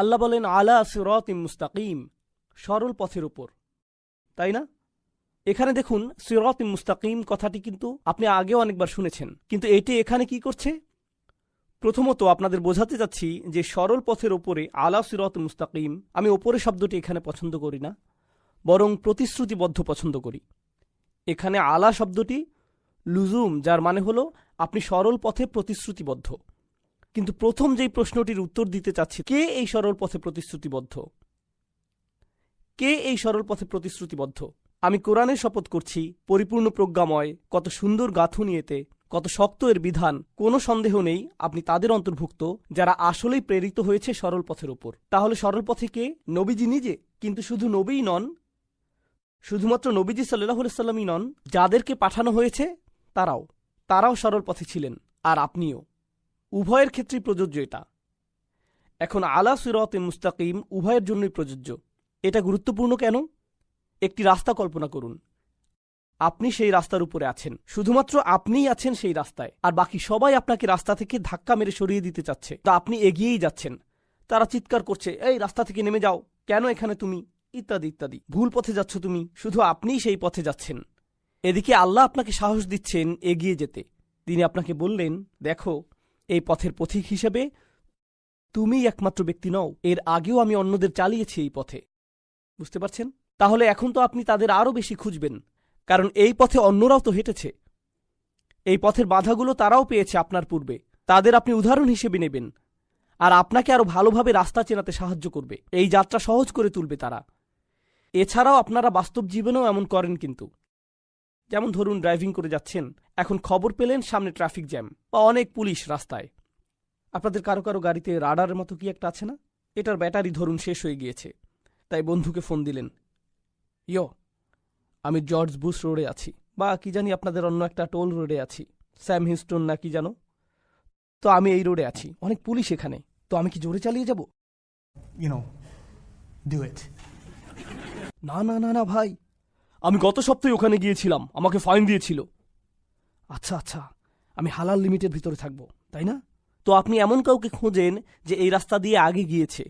আল্লাহ বলেন আলা সিরাতিম মুস্তাকিম, সরল পথের উপর, তাই না? এখানে দেখুন সিরাতিম মুস্তাকিম কথাটি কিন্তু আপনি আগেও অনেকবার শুনেছেন, কিন্তু এটি এখানে কি করছে? প্রথমত আপনাদের বোঝাতে যাচ্ছি যে সরল পথের ওপরে আলা সিরাত মুস্তাকিম, আমি ওপরে শব্দটি এখানে পছন্দ করি না, বরং প্রতিশ্রুতিবদ্ধ পছন্দ করি। এখানে আলা শব্দটি লুজুম, যার মানে হলো আপনি সরল পথে প্রতিশ্রুতিবদ্ধ। কিন্তু প্রথম যেই প্রশ্নটির উত্তর দিতে চাচ্ছি, কে এই সরল পথে প্রতিশ্রুতিবদ্ধ? কে এই সরল পথে প্রতিশ্রুতিবদ্ধ? আমি কোরআনের শপথ করছি, পরিপূর্ণ প্রজ্ঞাময়, কত সুন্দর গাঁথুনি এতে, কত শক্ত এর বিধান। কোনো সন্দেহ নেই আপনি তাদের অন্তর্ভুক্ত যারা আসলেই প্রেরিত হয়েছে সরল পথের উপর। তাহলে সরল পথে কে? নবীজি নিজে। কিন্তু শুধু নবীই নন, শুধুমাত্র নবীজি সাল্লাল্লাহু আলাইহি সাল্লামই নন, যাদেরকে পাঠানো হয়েছে তারাও সরল পথে ছিলেন, আর আপনিও। উভয়ের ক্ষেত্রেই প্রযোজ্য এটা। এখন আলা সিরাতে মুস্তাকিম উভয়ের জন্যই প্রযোজ্য। এটা গুরুত্বপূর্ণ কেন? একটি রাস্তা কল্পনা করুন, আপনি সেই রাস্তার উপরে আছেন, শুধুমাত্র আপনিই আছেন সেই রাস্তায়, আর বাকি সবাই আপনাকে রাস্তা থেকে ধাক্কা মেরে সরিয়ে দিতে চাচ্ছে। তা আপনি এগিয়েই যাচ্ছেন, তারা চিৎকার করছে, এই রাস্তা থেকে নেমে যাও, কেন এখানে তুমি, ইত্যাদি ইত্যাদি। ভুল পথে যাচ্ছ তুমি, শুধু আপনিই সেই পথে যাচ্ছেন। এদিকে আল্লাহ আপনাকে সাহস দিচ্ছেন এগিয়ে যেতে। তিনি আপনাকে বললেন, দেখো, এই পথের পথিক হিসেবে তুমিই একমাত্র ব্যক্তি নও, এর আগেও আমি অন্যদের চালিয়েছি এই পথে। বুঝতে পারছেন? তাহলে এখন তো আপনি তাদের আরও বেশি খুঁজবেন, কারণ এই পথে অন্যরাও তো হেঁটেছে, এই পথের বাধাগুলো তারাও পেয়েছে আপনার পূর্বে। তাদের আপনি উদাহরণ হিসেবে নেবেন, আর আপনাকে আরও ভালোভাবে রাস্তা চেনাতে সাহায্য করবে, এই যাত্রা সহজ করে তুলবে তারা। এছাড়াও আপনারা বাস্তব জীবনেও এমন করেন কিন্তু। যেমন ধরুন ড্রাইভিং করে যাচ্ছেন, এখন খবর পেলেন সামনে ট্রাফিক জ্যাম বা অনেক পুলিশ রাস্তায়। আপনাদের কারো কারো গাড়িতে রাডারের মতো কি একটা আছে না? এটার ব্যাটারি ধরুন শেষ হয়ে গিয়েছে, তাই বন্ধুকে ফোন দিলেন, ইয়ো, আমি জর্জ বুশ রোডে আছি, বা কি জানি আপনাদের অন্য একটা টোল রোডে আছি, স্যাম হিস্টন না কি জানো, তো আমি এই রোডে আছি, অনেক পুলিশ এখানে, তো আমি কি জোরে চালিয়ে যাব? না না না না ভাই, আমি গত সপ্তাহে ওখানে গিয়েছিলাম, আমাকে ফাইন দিয়েছিল। আচ্ছা আচ্ছা, আমি হালাল লিমিটের ভিতরে থাকবো, তাই না? তো আপনি এমন কাউকে খোঁজেন যে এই রাস্তা দিয়ে আগে গিয়েছে,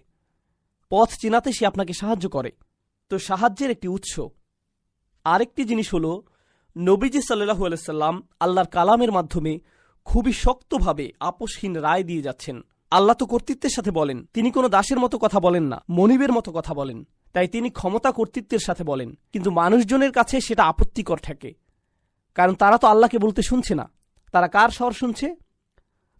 পথ চেনাতে সে আপনাকে সাহায্য করে। তো সাহায্যের একটি উৎস। আরেকটি জিনিস হলো, নবীজি সাল্লাল্লাহু আলাইহি সাল্লাম আল্লাহর কালামের মাধ্যমে খুবই শক্তভাবে আপোষহীন রায় দিয়ে যাচ্ছেন। আল্লাহ তো কর্তৃত্বের সাথে বলেন, তিনি কোনো দাসের মতো কথা বলেন না, মনিবের মতো কথা বলেন, তাই তিনি ক্ষমতা কর্তৃত্বের সাথে বলেন। কিন্তু মানুষজনের কাছে সেটা আপত্তিকর থাকে, কারণ তারা তো আল্লাহকে বলতে শুনছে না, তারা কার স্বর শুনছে?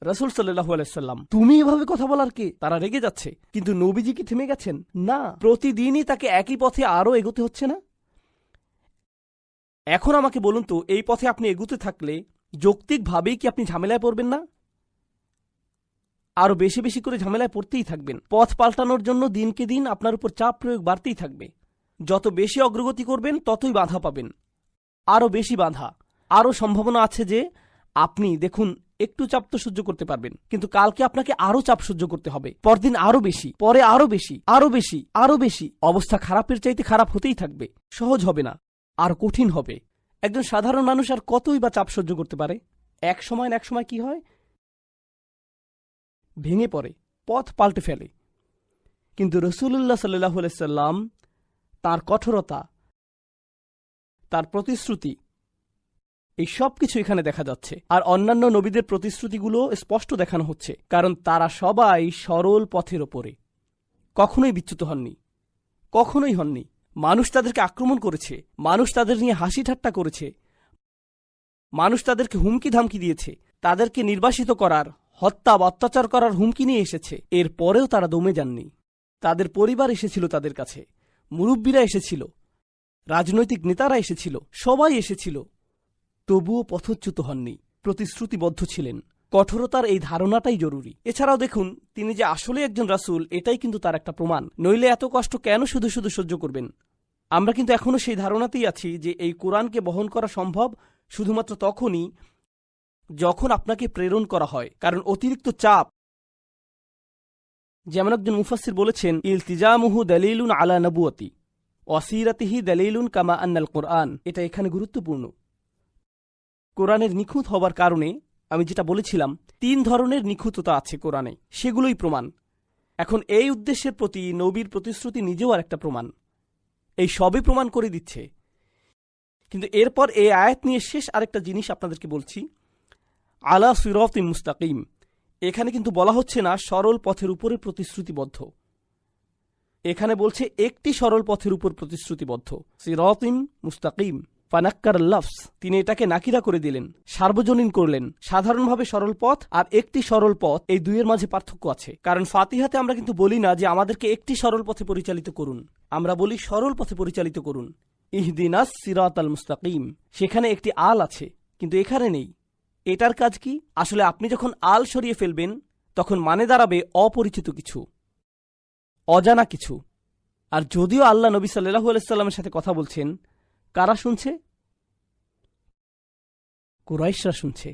রাসূল সাল্লাল্লাহু আলাইহি সাল্লাম। তুমি এভাবে কথা বলার কে? তারা রেগে যাচ্ছে। কিন্তু নবীজি কি থেমে গেছেন? না, প্রতিদিনই তাকে একই পথে আরও এগোতে হচ্ছে না? এখন আমাকে বলুন তো, এই পথে আপনি এগুতে থাকলে যৌক্তিকভাবেই কি আপনি ঝামেলায় পড়বেন না? আরও বেশি বেশি করে ঝামেলায় পড়তেই থাকবেন। পথ পাল্টানোর জন্য দিনকে দিন আপনার উপর চাপ প্রয়োগ বাড়তেই থাকবে। যত বেশি অগ্রগতি করবেন ততই বাধা পাবেন, আরও বেশি বাধা। আরও সম্ভাবনা আছে যে আপনি দেখুন একটু চাপ তো সহ্য করতে পারবেন, কিন্তু কালকে আপনাকে আরও চাপ সহ্য করতে হবে, পরদিন আরও বেশি, পরে আরও বেশি, আরও বেশি, আরও বেশি। অবস্থা খারাপের চাইতে খারাপ হতেই থাকবে, সহজ হবে না, আর কঠিন হবে। একজন সাধারণ মানুষ আর কতই বা চাপ সহ্য করতে পারে? এক সময় না এক সময় কি হয়? ভেঙে পড়ে, পথ পাল্টে ফেলে। কিন্তু রাসূলুল্লাহ সাল্লাল্লাহু আলাইহি সাল্লাম, তার কঠোরতা, তার প্রতিশ্রুতি, এই সব কিছু এখানে দেখা যাচ্ছে। আর অন্যান্য নবীদের প্রতিশ্রুতিগুলো স্পষ্ট দেখানো হচ্ছে, কারণ তারা সবাই সরল পথের ওপরে, কখনোই বিচ্যুত হননি, কখনোই হননি। মানুষ তাদেরকে আক্রমণ করেছে, মানুষ তাদের নিয়ে হাসি ঠাট্টা করেছে, মানুষ তাদেরকে হুমকি ধামকি দিয়েছে, তাদেরকে নির্বাসিত করার, হত্যা বা অত্যাচার করার হুমকি নিয়ে এসেছে। এর পরেও তারা দমে যাননি। তাদের পরিবার এসেছিল তাদের কাছে, মুরব্বীরা এসেছিল, রাজনৈতিক নেতারা এসেছিল, সবাই এসেছিল, তবুও পথচ্যুত হননি, প্রতিশ্রুতিবদ্ধ ছিলেন। কঠোরতার এই ধারণাটাই জরুরি। এছাড়াও দেখুন, তিনি যে আসলে একজন রাসূল, এটাই কিন্তু তার একটা প্রমাণ। নইলে এত কষ্ট কেন শুধু শুধু সহ্য করবেন? আমরা কিন্তু এখনো সেই ধারণাতেই আছি যে এই কোরআনকে বহন করা সম্ভব শুধুমাত্র তখনই যখন আপনাকে প্রেরণ করা হয়, কারণ অতিরিক্ত চাপ, যেমন একজন মুফাসসির বলেছেন, ইলতিজামুহু দালিলুন আলা নবুয়তি ওয়াসিরাতিহি দালিলুন কামা আন্নাল কোরআন। এটা এখানে গুরুত্বপূর্ণ। কোরআনের নিখুঁত হবার কারণে, আমি যেটা বলেছিলাম, 3 ধরনের নিখুঁততা আছে কোরআনে, সেগুলোই প্রমাণ। এখন এই উদ্দেশ্যের প্রতি নবীর প্রতিশ্রুতি নিজেও আর একটা প্রমাণ, এই সবই প্রমাণ করে দিচ্ছে। কিন্তু এরপর এই আয়াত নিয়ে শেষ আরেকটা জিনিস আপনাদেরকে বলছি, আলা সিরাতিন মুস্তাকিম। এখানে কিন্তু বলা হচ্ছে না সরল পথের উপরে প্রতিশ্রুতিবদ্ধ, এখানে বলছে একটি সরল পথের উপর প্রতিশ্রুতিবদ্ধ, সিরাতিন মুস্তাকিম। ফানাক্কার লাফস, তিনি এটাকে নাকিরা করে দিলেন, সার্বজনীন করলেন। সাধারণভাবে সরল পথ আর একটি সরল পথ, এই দুইয়ের মাঝে পার্থক্য আছে। কারণ ফাতিহাতে আমরা কিন্তু বলি না যে আমাদেরকে একটি সরল পথে পরিচালিত করুন, আমরা বলি সরল পথে পরিচালিত করুন, ইহদিনাস সিরাতাল মুস্তাকিম। সেখানে একটি আল আছে, কিন্তু এখানে নেই। এটার কাজ কি? আসলে আপনি যখন আল সরিয়ে ফেলবেন তখন মানে দাঁড়াবে অপরিচিত কিছু, অজানা কিছু। আর যদিও আল্লাহ নবী সাল্লাল্লাহু আলাইহি সাল্লামের সাথে কথা বলছেন, কারা শুনছে? কুরাইশরা শুনছে।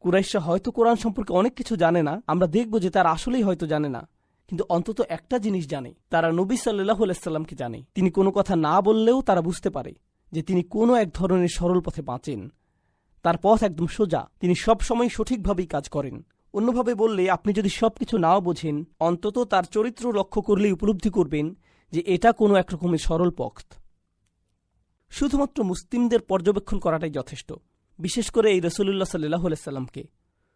কুরাইশরা হয়তো কোরআন সম্পর্কে অনেক কিছু জানে না, আমরা দেখব যে তারা আসলেই হয়তো জানে না, কিন্তু অন্তত একটা জিনিস জানে, তারা নবী সাল্লাল্লাহু আলাইহি সাল্লামকে জানে। তিনি কোনো কথা না বললেও তারা বুঝতে পারে যে তিনি কোনো এক ধরনের সরল পথে বাঁচেন, তার পথ একদম সোজা, তিনি সবসময় সঠিকভাবেই কাজ করেন। অন্যভাবে বললে, আপনি যদি সবকিছু নাও বোঝেন, অন্তত তার চরিত্র লক্ষ্য করলেই উপলব্ধি করবেন যে এটা কোনো এক রকমের সরল পথ। শুধুমাত্র মুসলিমদের পর্যবেক্ষণ করাটাই যথেষ্ট, বিশেষ করে এই রাসূলুল্লাহ সাল্লাল্লাহু আলাইহি সাল্লামকে।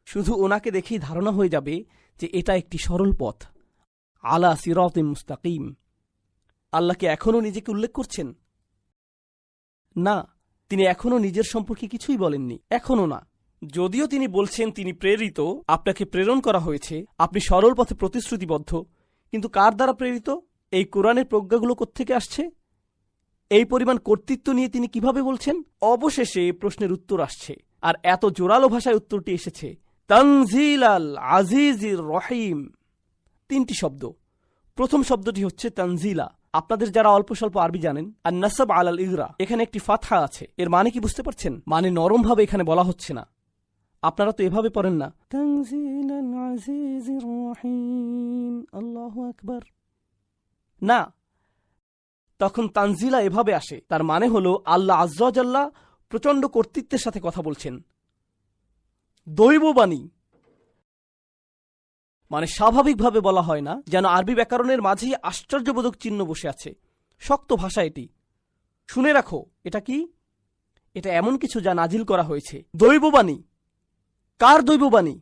শুধু ওনাকে দেখেই ধারণা হয়ে যাবে যে এটা একটি সরল পথ, আলা সিরাতিন মুস্তাকিম। আল্লাহকে এখনও নিজেকে উল্লেখ করছেন না, তিনি এখনও নিজের সম্পর্কে কিছুই বলেননি, এখনও না। যদিও তিনি বলছেন তিনি প্রেরিত, আপনাকে প্রেরণ করা হয়েছে, আপনি সরল পথে প্রতিশ্রুতিবদ্ধ, কিন্তু কার দ্বারা প্রেরিত? এই কোরআনের প্রজ্ঞাগুলো কোত্থেকে আসছে? এই পরিমাণ কর্তৃত্ব নিয়ে তিনি কিভাবে বলছেন? অবশেষে প্রশ্নের উত্তর আসছে, আর এত জোরালো ভাষায় উত্তরটি এসেছে, তানজিলাল আজিজির রহিম। 3টি শব্দ। প্রথম শব্দটি হচ্ছে তানজিলা। আপনাদের যারা অল্প স্বল্প আরবি জানেন, আর নাসাব আলাল ইগরা, এখানে একটি ফাতহা আছে। এর মানে কি বুঝতে পারছেন? মানে নরমভাবে এখানে বলা হচ্ছে না। আপনারা তো এভাবে পড়েন না, তানজিলাল আজিজির রহিম, আল্লাহু আকবার, না। তখন তানজিলা এভাবে আসে, তার মানে হলো আল্লাহ আয্যা ওয়া জাল্লা প্রচণ্ড কর্তৃত্বের সাথে কথা বলছেন, দৈববাণী। মানে স্বাভাবিকভাবে বলা হয় না, যেন আরবি ব্যাকরণের মাঝেই আশ্চর্যবোধক চিহ্ন বসে আছে। শক্ত ভাষা এটি। শুনে রাখো, এটা কি? এটা এমন কিছু যা নাজিল করা হয়েছে, দৈববাণী। কার দৈববাণী?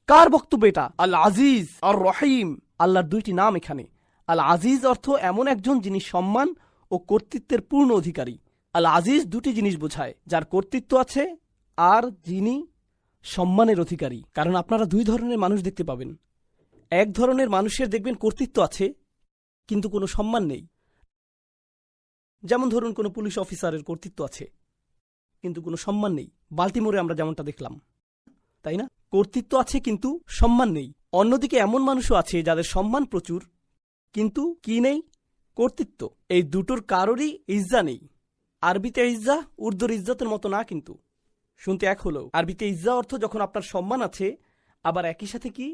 কার বক্তব্য এটা? আল আজিজ আর রহিম, আল্লাহর 2টি নাম এখানে। আল আজিজ অর্থ এমন একজন যিনি সম্মান ও কর্তৃত্বের পূর্ণ অধিকারী। আল আজিজ 2টি জিনিস বোঝায়, যার কর্তৃত্ব আছে আর যিনি সম্মানের অধিকারী। কারণ আপনারা 2 ধরনের মানুষ দেখতে পাবেন। এক ধরনের মানুষের দেখবেন কর্তৃত্ব আছে কিন্তু কোনো সম্মান নেই। যেমন ধরুন, কোনো পুলিশ অফিসারের কর্তৃত্ব আছে কিন্তু কোনো সম্মান নেই। বাল্টিমোরে আমরা যেমনটা দেখলাম, তাই না? কর্তৃত্ব আছে কিন্তু সম্মান নেই। অন্যদিকে এমন মানুষও আছে যাদের সম্মান প্রচুর কিন্তু কি নেই? কর্তৃত্ব। এই দুটোর কারোরই ইজ্জা নেই। আরবিতে ইজ্জা উর্দুর ইজ্জতের মতো না, কিন্তু শুনতে এক হলো। আরবিতে ইজ্জা অর্থ যখন আপনার সম্মান আছে, আবার একই সাথে কি?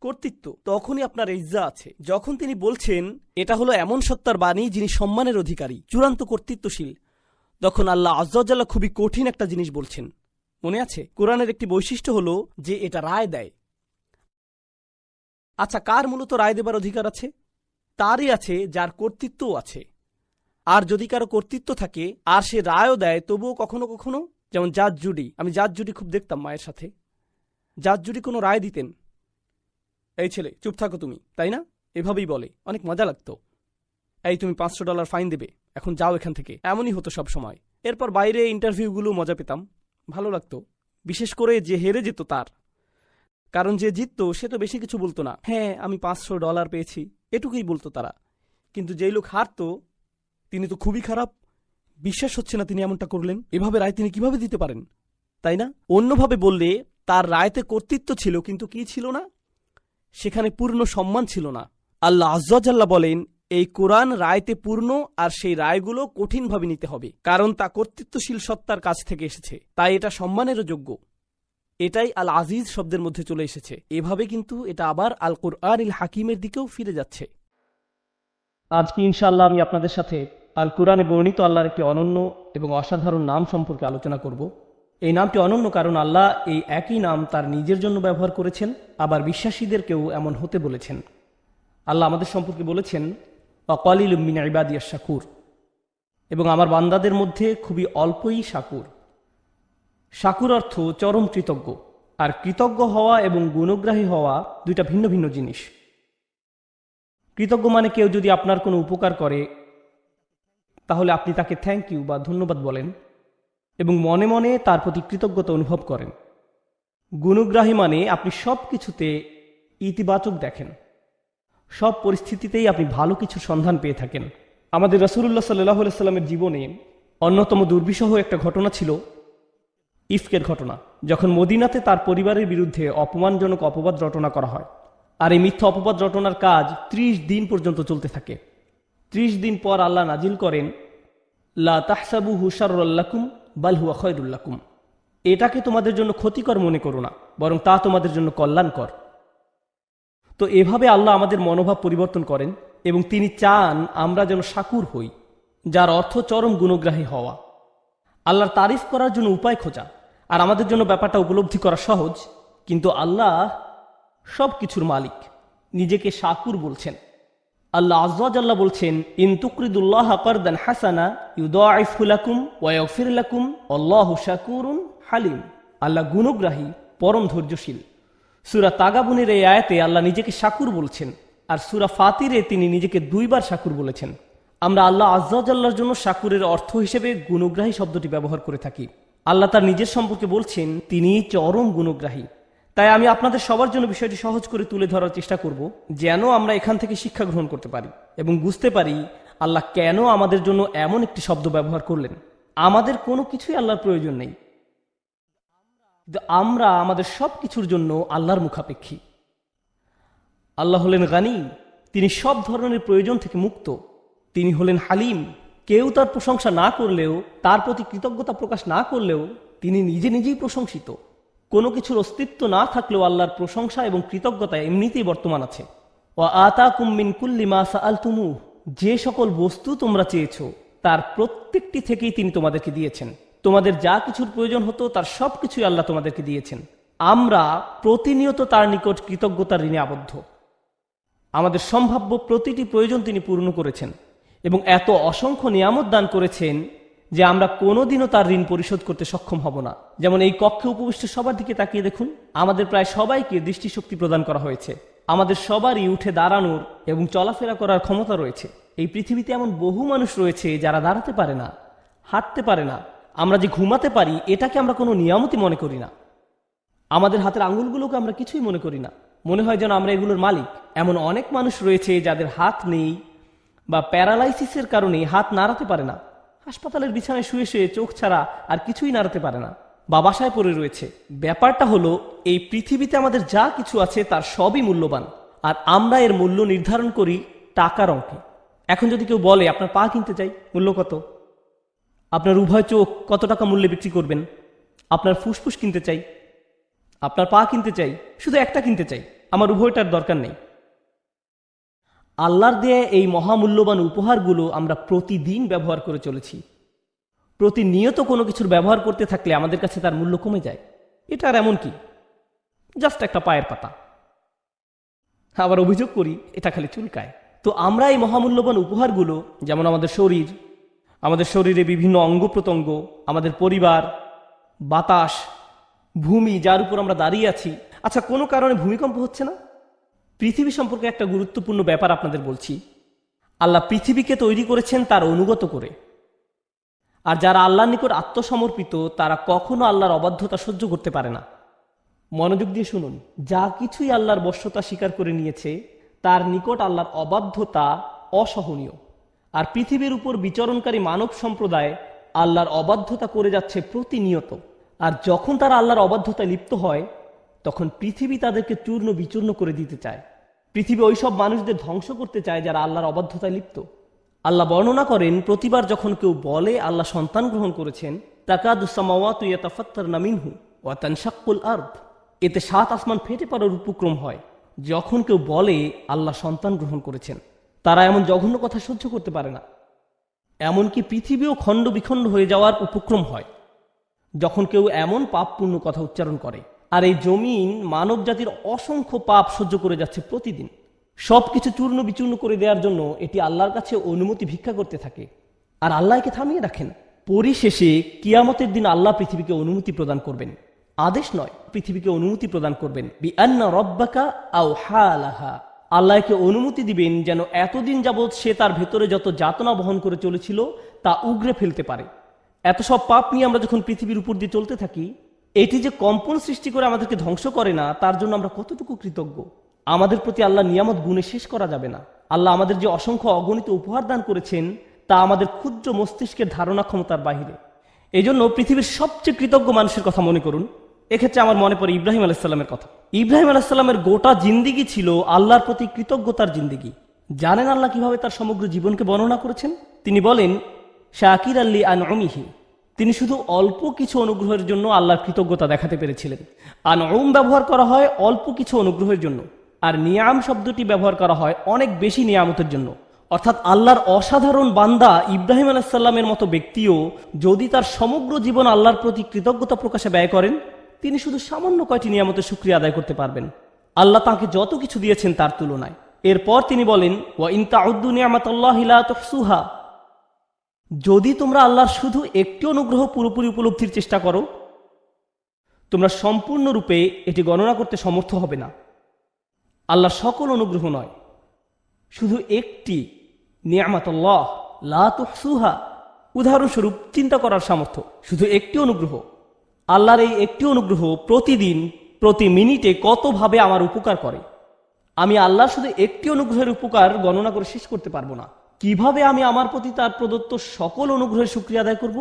কর্তৃত্ব। তখনই আপনার ইজ্জা আছে। যখন তিনি বলছেন এটা হলো এমন সত্তার বাণী যিনি সম্মানের অধিকারী, চূড়ান্ত কর্তৃত্বশীল, তখন আল্লাহ আয্যা ওয়া জাল্লা খুবই কঠিন একটা জিনিস বলছেন। মনে আছে, কোরআনের একটি বৈশিষ্ট্য হলো যে এটা রায় দেয়। আচ্ছা, কার মূলত রায় দেবার অধিকার আছে? তারই আছে যার কর্তৃত্বও আছে। আর যদি কারো কর্তৃত্ব থাকে আর সে রায়ও দেয়, তবুও কখনো কখনো, যেমন জাজ জুডি, আমি জাজ জুডি খুব দেখতাম মায়ের সাথে। জাজ জুডি কোনো রায় দিতেন, এই ছেলে চুপ থাকো তুমি, তাই না? এভাবেই বলে, অনেক মজা লাগতো। এই তুমি $500 ফাইন দেবে, এখন যাও এখান থেকে, এমনই হতো সব সময়। এরপর বাইরে ইন্টারভিউগুলো মজা পেতাম, ভালো লাগতো। বিশেষ করে যে হেরে যেত তার, কারণ যে জিততো সে তো বেশি কিছু বলতো না, হ্যাঁ আমি $500 পেয়েছি, এটুকুই বলতো তারা। কিন্তু যেই লোক হারতো তিনি তো খুবই খারাপ, বিশ্বাস হচ্ছে না তিনি এমনটা করলেন, এভাবে রায় তিনি কিভাবে দিতে পারেন, তাই না? অন্যভাবে বললে তার রায়তে কর্তৃত্ব ছিল কিন্তু কি ছিল না? সেখানে পূর্ণ সম্মান ছিল না। আল্লাহ আয্যা ওয়া জাল্লা বলেন এই কোরআন রায়তে পূর্ণ, আর সেই রায়গুলো কঠিনভাবে নিতে হবে, কারণ তা কর্তৃত্বশীল সত্তার কাছ থেকে এসেছে, তাই এটা সম্মানেরও যোগ্য। এটাই আল আজিজ শব্দের মধ্যে চলে এসেছে। এভাবে কিন্তু এটা আবার আল কুরআনিল হাকিমের দিকেও ফিরে যাচ্ছে। আজকে ইনশাআল্লাহ আমি আপনাদের সাথে আল কুরআনে বর্ণিত আল্লাহর একটি অনন্য এবং অসাধারণ নাম সম্পর্কে আলোচনা করব। এই নামটি অনন্য কারণ আল্লাহ এই একই নাম তার নিজের জন্য ব্যবহার করেছেন, আবার বিশ্বাসীদেরকেও এমন হতে বলেছেন। আল্লাহ আমাদের সম্পর্কে বলেছেন ওয়াকালিলুম মিন ইবাদিয়াশ শাকুর, এবং আমার বান্দাদের মধ্যে খুবই অল্পই শাকুর। শাকুর অর্থ চরম কৃতজ্ঞ, আর কৃতজ্ঞ হওয়া এবং গুণগ্রাহী হওয়া দুইটা ভিন্ন ভিন্ন জিনিস। কৃতজ্ঞ মানে কেউ যদি আপনার কোনো উপকার করে তাহলে আপনি তাকে থ্যাংক ইউ বা ধন্যবাদ বলেন এবং মনে মনে তার প্রতি কৃতজ্ঞতা অনুভব করেন। গুণগ্রাহী মানে আপনি সব কিছুতে ইতিবাচক দেখেন, সব পরিস্থিতিতেই আপনি ভালো কিছুর সন্ধান পেয়ে থাকেন। আমাদের রাসূলুল্লাহ সাল্লাল্লাহু আলাইহি সাল্লামের জীবনে অন্যতম দুর্বিষহ একটা ঘটনা ছিল ইফকের ঘটনা, যখন মদিনাতে তার পরিবারের বিরুদ্ধে অপমানজনক অপবাদ রটনা করা হয়। আর এই মিথ্যা অপবাদ রটনার কাজ 30 দিন পর্যন্ত চলতে থাকে। 30 দিন পর আল্লাহ নাজিল করেন লা তাহসাবুহু শাররাল লাকুম বাল হুয়া খায়রুল লাকুম, এটাকে তোমাদের জন্য ক্ষতিকর মনে করো না, বরং তা তোমাদের জন্য কল্যাণকর। তো এভাবে আল্লাহ আমাদের মনোভাব পরিবর্তন করেন এবং তিনি চান আমরা যেন শাকুর হই, যার অর্থ চরম গুণগ্রাহী হওয়া, আল্লাহর তারিফ করার জন্য উপায় খোঁজা। আর আমাদের জন্য ব্যাপারটা উপলব্ধি করা সহজ, কিন্তু আল্লাহ সব কিছুর মালিক, নিজেকে শাকুর বলছেন। আল্লাহ আযজা ওয়া জাল্লা বলছেন ইন তুকরিদুল্লাহ কারদান হাসানা ইউদাইফু লাকুম ওয়া ইয়াগফির লাকুম আল্লাহু শাকুরুন হালিম। আল্লাহ গুণগ্রাহী, পরম ধৈর্যশীল। সূরা তাগাবুনের এই আয়াতে আল্লাহ নিজেকে শাকুর বলছেন, আর সূরা ফাতিরে তিনি নিজেকে 2 বার শাকুর বলেছেন। আমরা আল্লাহ আযজা ওয়া জাল্লার জন্য শাকুরের অর্থ হিসেবে গুণগ্রাহী শব্দটি ব্যবহার করে থাকি। আল্লাহ তার নিজের সম্পর্কে বলছেন তিনি চরম গুণগ্রাহী। তাই আমি আপনাদের সবার জন্য বিষয়টি সহজ করে তুলে ধরার চেষ্টা করব, যেন আমরা এখান থেকে শিক্ষা গ্রহণ করতে পারি এবং বুঝতে পারি আল্লাহ কেন আমাদের জন্য এমন একটি শব্দ ব্যবহার করলেন। আমাদের কোনো কিছুই আল্লাহর প্রয়োজন নেই, কিন্তু আমরা আমাদের সব কিছুর জন্য আল্লাহর মুখাপেক্ষী। আল্লাহ হলেন গানি, তিনি সব ধরনের প্রয়োজন থেকে মুক্ত। তিনি হলেন হালিম, কেউ তার প্রশংসা না করলেও, তার প্রতি কৃতজ্ঞতা প্রকাশ না করলেও তিনি নিজে নিজেই প্রশংসিত। কোনো কিছুর অস্তিত্ব না থাকলেও আল্লাহর প্রশংসা এবং কৃতজ্ঞতা এমনিতেই বর্তমান আছে। ওয়া আতাকুম মিন কুল্লি মা সাআলতুমুহ, যে সকল বস্তু তোমরা চেয়েছো তার প্রত্যেকটি থেকেই তিনি তোমাদেরকে দিয়েছেন। তোমাদের যা কিছুর প্রয়োজন হতো তার সব কিছুই আল্লাহ তোমাদেরকে দিয়েছেন। আমরা প্রতিনিয়ত তার নিকট কৃতজ্ঞতার ঋণে আবদ্ধ। আমাদের সম্ভাব্য প্রতিটি প্রয়োজন তিনি পূর্ণ করেছেন এবং এত অসংখ্য নিয়ামত দান করেছেন যে আমরা কোনোদিনও তার ঋণ পরিশোধ করতে সক্ষম হব না। যেমন এই কক্ষে উপবিষ্ট সবার দিকে তাকিয়ে দেখুন, আমাদের প্রায় সবাইকে দৃষ্টিশক্তি প্রদান করা হয়েছে। আমাদের সবারই উঠে দাঁড়ানোর এবং চলাফেরা করার ক্ষমতা রয়েছে। এই পৃথিবীতে এমন বহু মানুষ রয়েছে যারা দাঁড়াতে পারে না, হাঁটতে পারে না। আমরা যে ঘুমাতে পারি এটাকে আমরা কোনো নিয়ামতই মনে করি না। আমাদের হাতের আঙুলগুলোকে আমরা কিছুই মনে করি না, মনে হয় যেন আমরা এগুলোর মালিক। এমন অনেক মানুষ রয়েছে যাদের হাত নেই বা প্যারালাইসিসের কারণে হাত নাড়াতে পারে না, হাসপাতালের বিছানায় শুয়ে শুয়ে চোখ ছাড়া আর কিছুই নাড়াতে পারে না, বা বাসায় পড়ে রয়েছে। ব্যাপারটা হলো এই পৃথিবীতে আমাদের যা কিছু আছে তার সবই মূল্যবান, আর আমরা এর মূল্য নির্ধারণ করি টাকার অঙ্কে। এখন যদি কেউ বলে আপনার পা কিনতে চাই, মূল্য কত? আপনার উভয় চোখ কত টাকা মূল্যে বিক্রি করবেন? আপনার ফুসফুস কিনতে চাই, আপনার পা কিনতে চাই, শুধু একটা কিনতে চাই, আমার উভয়টার দরকার নেই। আল্লাহর দেয়া এই মহামূল্যবান উপহারগুলো আমরা প্রতিদিন ব্যবহার করে চলেছি। প্রতিনিয়ত কোনো কিছুর ব্যবহার করতে থাকলে আমাদের কাছে তার মূল্য কমে যায়। এটা আর এমন কি, জাস্ট একটা পায়ের পাতা। আবার অভিযোগ করি এটা খালি চুলকায়। তো আমরা এই মহামূল্যবান উপহারগুলো, যেমন আমাদের শরীর, আমাদের শরীরে বিভিন্ন অঙ্গ প্রত্যঙ্গ, আমাদের পরিবার, বাতাস, ভূমি যার উপর আমরা দাঁড়িয়ে আছি। আচ্ছা, কোনো কারণে ভূমিকম্প হচ্ছে না? পৃথিবী সম্পর্কে একটা গুরুত্বপূর্ণ ব্যাপার আপনাদের বলছি। আল্লাহ পৃথিবীকে তৈরি করেছেন তার অনুগত করে, আর যারা আল্লাহর নিকট আত্মসমর্পিত তারা কখনো আল্লাহর অবাধ্যতা সহ্য করতে পারে না। মনোযোগ দিয়ে শুনুন, যা কিছুই আল্লাহর বশ্যতা স্বীকার করে নিয়েছে তার নিকট আল্লাহর অবাধ্যতা অসহনীয়। আর পৃথিবীর উপর বিচরণকারী মানব সম্প্রদায় আল্লাহর অবাধ্যতা করে যাচ্ছে প্রতিনিয়ত। আর যখন তারা আল্লাহর অবাধ্যতায় লিপ্ত হয় তখন পৃথিবী তাদেরকে চূর্ণ বিচূর্ণ করে দিতে চায়। পৃথিবী ওইসব মানুষদের ধ্বংস করতে চায় যারা আল্লাহর অবাধ্যতায় লিপ্ত। আল্লাহ বর্ণনা করেন, প্রতিবার যখন কেউ বলে আল্লাহ সন্তান গ্রহণ করেছেন, তাকাদুস সামাওয়াতু ইয়াতাফাত্তারনা মিনহু ওয়া তানশাক্কুল আরদ, এতে 7 আসমান ফেটে পড়ার উপক্রম হয় যখন কেউ বলে আল্লাহ সন্তান গ্রহণ করেছেন। তারা এমন জঘন্য কথা সহ্য করতে পারে না। এমনকি পৃথিবীও খণ্ড বিখণ্ড হয়ে যাওয়ার উপক্রম হয় যখন কেউ এমন পাপপূর্ণ কথা উচ্চারণ করে। আর এই জমিন মানব জাতির অসংখ্য পাপ সহ্য করে যাচ্ছে প্রতিদিন। সবকিছু চূর্ণ বিচূর্ণ করে দেওয়ার জন্য এটি আল্লাহর কাছে অনুমতি ভিক্ষা করতে থাকে, আর আল্লাহ একে থামিয়ে রাখেন। পরিশেষে কিয়ামতের দিন আল্লাহ পৃথিবীকে অনুমতি প্রদান করবেন, আদেশ নয়, পৃথিবীকে অনুমতি প্রদান করবেন। বিআন্না রব্বাকা আওহা লাহা, আল্লাহকে অনুমতি দিবেন যেন এতদিন যাবৎ সে তার ভেতরে যত যাতনা বহন করে চলেছিল তা উগরে ফেলতে পারে। এত সব পাপ নিয়ে আমরা যখন পৃথিবীর উপর দিয়ে চলতে থাকি, এটি যে কম্পন সৃষ্টি করে আমাদেরকে ধ্বংস করে না, তার জন্য আমরা কতটুকু কৃতজ্ঞ। আমাদের প্রতি আল্লাহ নিয়ামত গুণে শেষ করা যাবে না। আল্লাহ আমাদের যে অসংখ্য অগণিত উপহার দান করেছেন তা আমাদের ক্ষুদ্র মস্তিষ্কের ধারণা ক্ষমতার বাহিরে। এই জন্য পৃথিবীর সবচেয়ে কৃতজ্ঞ মানুষের কথা মনে করুন। এক্ষেত্রে আমার মনে পড়ে ইব্রাহিম আলাইসাল্লামের কথা। ইব্রাহিম আলাইসাল্লামের গোটা জিন্দিগি ছিল আল্লাহর প্রতি কৃতজ্ঞতার জিন্দিগি। জানেন আল্লাহ কিভাবে তার সমগ্র জীবনকে বর্ণনা করেছেন? তিনি বলেন, শাকির আল্লি আনউমিহি, তিনি শুধু অল্প কিছু অনুগ্রহের জন্য আল্লাহর কৃতজ্ঞতা দেখাতে পেরেছিলেন। আনউম ব্যবহার করা হয় অল্প কিছু অনুগ্রহের জন্য, আর নিয়াম শব্দটি ব্যবহার করা হয় অনেক বেশি নিয়ামতের জন্য। অর্থাৎ আল্লাহর অসাধারণ বান্দা ইব্রাহিম আলাইসাল্লামের মতো ব্যক্তিও যদি তার সমগ্র জীবন আল্লাহর প্রতি কৃতজ্ঞতা প্রকাশে ব্যয় করেন, তিনি শুধু সামান্য কয়টি নিয়ামতের শুকরিয়া আদায় করতে পারবেন আল্লাহ তাকে যত কিছু দিয়েছেন তার তুলনায়। এরপর তিনি বলেন, ওয়া ইন তাউদ্দু নি'মাতাল্লাহি লা তুহসুহা, যদি তোমরা আল্লাহর শুধু একটি অনুগ্রহ পুরোপুরি উপলব্ধির চেষ্টা করো, তোমরা সম্পূর্ণরূপে এটি গণনা করতে সমর্থ হবে না। আল্লাহর সকল অনুগ্রহ নয়, শুধু একটি নি'মাতাল্লাহ লা তুহসুহা, উদাহরণস্বরূপ চিন্তা করার সামর্থ্য, শুধু একটি অনুগ্রহ। আল্লাহর এই একটি অনুগ্রহ প্রতিদিন প্রতি মিনিটে কতভাবে আমার উপকার করে, আমি আল্লাহর শুধু একটি অনুগ্রহের উপকার গণনা করে শেষ করতে পারবো না। কিভাবে আমি আমার প্রতি তার প্রদত্ত সকল অনুগ্রহের শুকরিয়া আদায় করব?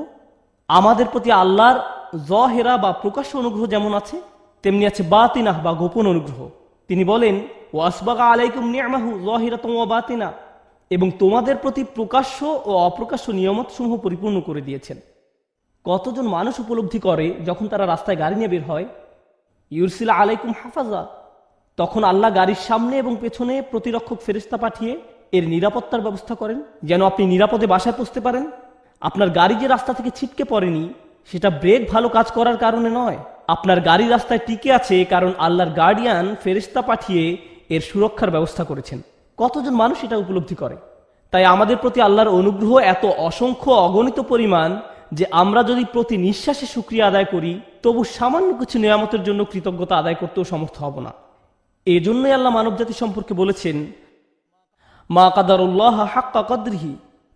আমাদের প্রতি আল্লাহর জহেরা বা প্রকাশ্য অনুগ্রহ যেমন আছে, তেমনি আছে বাতিনাহ বা গোপন অনুগ্রহ। তিনি বলেন, ওয়াসবাগা আলাইকুম নি'মাহু যাহিরাতান ওয়া বাতিনা, এবং তোমাদের প্রতি প্রকাশ্য ও অপ্রকাশ্য নিয়ামত সমূহ পরিপূর্ণ করে দিয়েছেন। কতজন মানুষ উপলব্ধি করে যখন তারা রাস্তায় গাড়ি নিয়ে বের হয়, ইউরসিলা আলাইকুম হাফাজা, তখন আল্লাহ গাড়ির সামনে এবং পেছনে প্রতিরক্ষক ফেরেশতা পাঠিয়ে এর নিরাপত্তার ব্যবস্থা করেন যেন আপনি নিরাপদে বাসায় পৌঁছতে পারেন। আপনার গাড়ি যে রাস্তা থেকে ছিটকে পড়েনি, সেটা ব্রেক ভালো কাজ করার কারণে নয়, আপনার গাড়ি রাস্তায় টিকে আছে কারণ আল্লাহর গার্ডিয়ান ফেরেশতা পাঠিয়ে এর সুরক্ষার ব্যবস্থা করেছেন। কতজন মানুষ এটা উপলব্ধি করে? তাই আমাদের প্রতি আল্লাহর অনুগ্রহ এত অসংখ্য অগণিত পরিমাণ যে আমরা যদি প্রতি নিঃশ্বাসে শুকরিয়া আদায় করি, তবু সামান্য কিছু নিয়ামতের জন্য কৃতজ্ঞতা আদায় করতেও সমর্থ হব না। এজন্যই আল্লাহ মানবজাতি সম্পর্কে বলেছেন, মা কাদারুল্লাহ হাক্কা কদরিহি,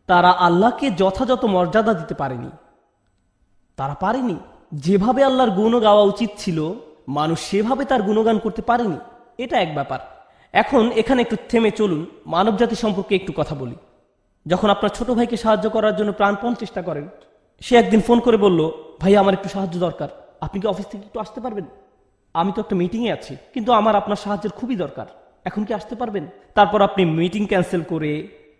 তারা আল্লাহকে যথাযথ মর্যাদা দিতে পারেনি। তারা পারেনি। যেভাবে আল্লাহর গুণ গাওয়া উচিত ছিল, মানুষ সেভাবে তার গুণগান করতে পারেনি। এটা এক ব্যাপার। এখন এখানে একটু থেমে চলুন, মানবজাতি সম্পর্কে একটু কথা বলি। যখন আপনার ছোট ভাইকে সাহায্য করার জন্য প্রাণপণ চেষ্টা করেন, সে একদিন ফোন করে বলল, ভাই আমার একটু সাহায্য দরকার, আপনি কি অফিস থেকে একটু আসতে পারবেন? আমি তো একটা মিটিংয়ে আছি, কিন্তু আমার আপনার সাহায্যের খুবই দরকার, এখন কি আসতে পারবেন? তারপর আপনি মিটিং ক্যান্সেল করে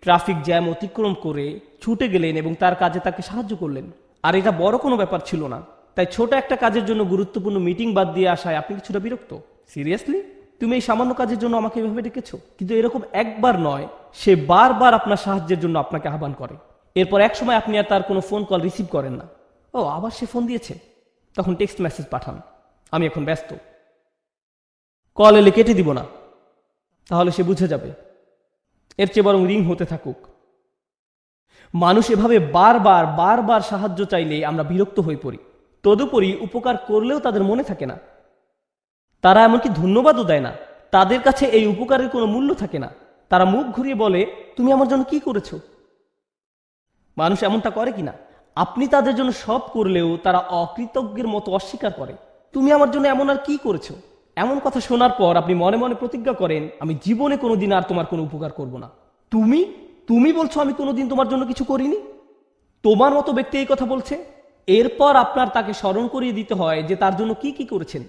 ট্রাফিক জ্যাম অতিক্রম করে ছুটে গেলেন এবং তার কাজে তাকে সাহায্য করলেন। আর এটা বড় কোনো ব্যাপার ছিল না, তাই ছোট একটা কাজের জন্য গুরুত্বপূর্ণ মিটিং বাদ দিয়ে আসায় আপনি কিছুটা বিরক্ত। সিরিয়াসলি, তুমি এই সামান্য কাজের জন্য আমাকে এভাবে ডেকেছো? কিন্তু এরকম একবার নয়, সে বারবার আপনার সাহায্যের জন্য আপনাকে আহ্বান করে। এরপর এক সময় আপনি আর তার কোনো ফোন কল রিসিভ করেন না। ও, আবার সে ফোন দিয়েছে, তখন টেক্সট মেসেজ পাঠান, আমি এখন ব্যস্ত, কল এলে কেটে দিব না, তাহলে সে বুঝে যাবে। এর চেয়ে বরং রিং হতে থাকুক। মানুষ এভাবে বারবার বারবার সাহায্য চাইলে আমরা বিরক্ত হয়ে পড়ি। তদুপরি উপকার করলেও তাদের মনে থাকে না, তারা এমনকি ধন্যবাদও দেয় না। তাদের কাছে এই উপকারের কোনো মূল্য থাকে না। তারা মুখ ঘুরিয়ে বলে, তুমি আমার জন্য কি করেছো? মানুষ এমনটা করে কিনা? আপনি তাদের জন্য সব করলেও তারা অকৃতজ্ঞের মতো অস্বীকার করে। তুমি আমার জন্য এমন আর কি করেছো? এমন কথা শোনার পর আপনি মনে মনে প্রতিজ্ঞা করেন, আমি জীবনে কোনোদিন আর তোমার কোনো উপকার করব না। তুমি বলছো আমি কোনোদিন তোমার জন্য কিছু করিনি? তোমার মতো ব্যক্তি এই কথা বলছে। এরপর আপনার তাকে স্মরণ করিয়ে দিতে হয় যে তার জন্য কি কি করেছেন।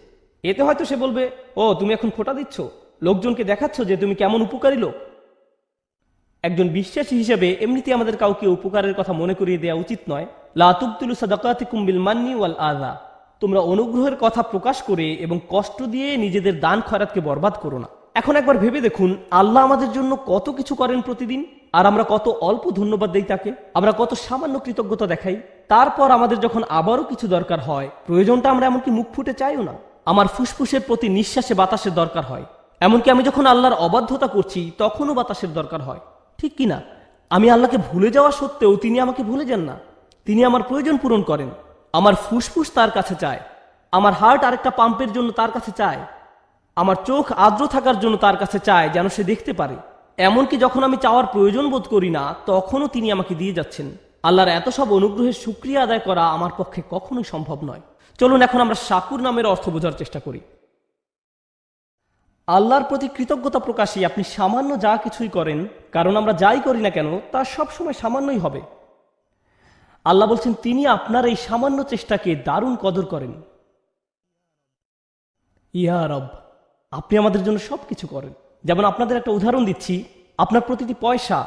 এতে হয়তো সে বলবে, ও তুমি এখন খোঁটা দিচ্ছ, লোকজনকে দেখাচ্ছ যে তুমি কেমন উপকারী লোক। একজন বিশ্বাসী হিসেবে এমনিতে আমাদের কাউকে উপকারের কথা মনে করিয়ে দেওয়া উচিত নয়। লা তুবতিলু সাদাকাতিকুম বিল মান্নি ওয়াল আযা, তোমরা অনুগ্রহের কথা প্রকাশ করে এবং কষ্ট দিয়ে নিজেদের দান খয়রাতকে বরবাদ করো না। এখন একবার ভেবে দেখুন, আল্লাহ আমাদের জন্য কত কিছু করেন প্রতিদিন, আর আমরা কত অল্প ধন্যবাদ দেই তাকে। আমরা কত সামান্য কৃতজ্ঞতা দেখাই। তারপর আমাদের যখন আবারও কিছু দরকার হয়, প্রয়োজনটা আমরা এমনকি মুখ ফুটে চাইও না। আমার ফুসফুসের প্রতি নিঃশ্বাসে বাতাসের দরকার হয়, এমনকি আমি যখন আল্লাহর অবাধ্যতা করছি তখনও বাতাসের দরকার হয়, ঠিক কি না? আমি আল্লাহকে ভুলে যাওয়া সত্ত্বেও তিনি আমাকে ভুলে যান না। তিনি আমার প্রয়োজন পূরণ করেন। আমার ফুসফুস তার কাছে চায়, আমার হার্ট আরেকটা পাম্পের জন্য তার কাছে চায়, আমার চোখ আর্দ্র থাকার জন্য তার কাছে চায় যেন সে দেখতে পারে। এমনকি যখন আমি চাওয়ার প্রয়োজন বোধ করি না তখনও তিনি আমাকে দিয়ে যাচ্ছেন। আল্লাহর এত সব অনুগ্রহের শুকরিয়া আদায় করা আমার পক্ষে কখনোই সম্ভব নয়। চলুন এখন আমরা শাকুর নামের অর্থ বোঝার চেষ্টা করি। আল্লাহর প্রতি কৃতজ্ঞতা প্রকাশে আপনি সামান্য যা কিছুই করেন, কারণ আমরা যাই করি না কেন তা সবসময় সামান্যই হবে। আল্লাহ বলছেন তিনি আপনার এই সামান্য চেষ্টাকে দারুণ কদর করেন। ইয়া রব, আপনি আমাদের জন্য সবকিছু করেন। যেমন আপনাদের একটা উদাহরণ দিচ্ছি, আপনার প্রতিটি পয়সা,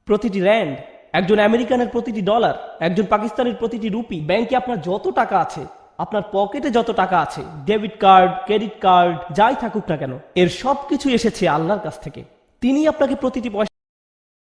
প্রতিটি র্যান্ড, একজন আমেরিকানের প্রতিটি ডলার, একজন পাকিস্তানের প্রতিটি রুপি, ব্যাংকে আপনার যত টাকা আছে, আপনার পকেটে যত টাকা আছে, ডেবিট কার্ড, ক্রেডিট কার্ড, যাই থাকুক না কেন, এর সবকিছু এসেছে আল্লাহর কাছ থেকে। তিনি আপনাকে প্রতিটি পয়সা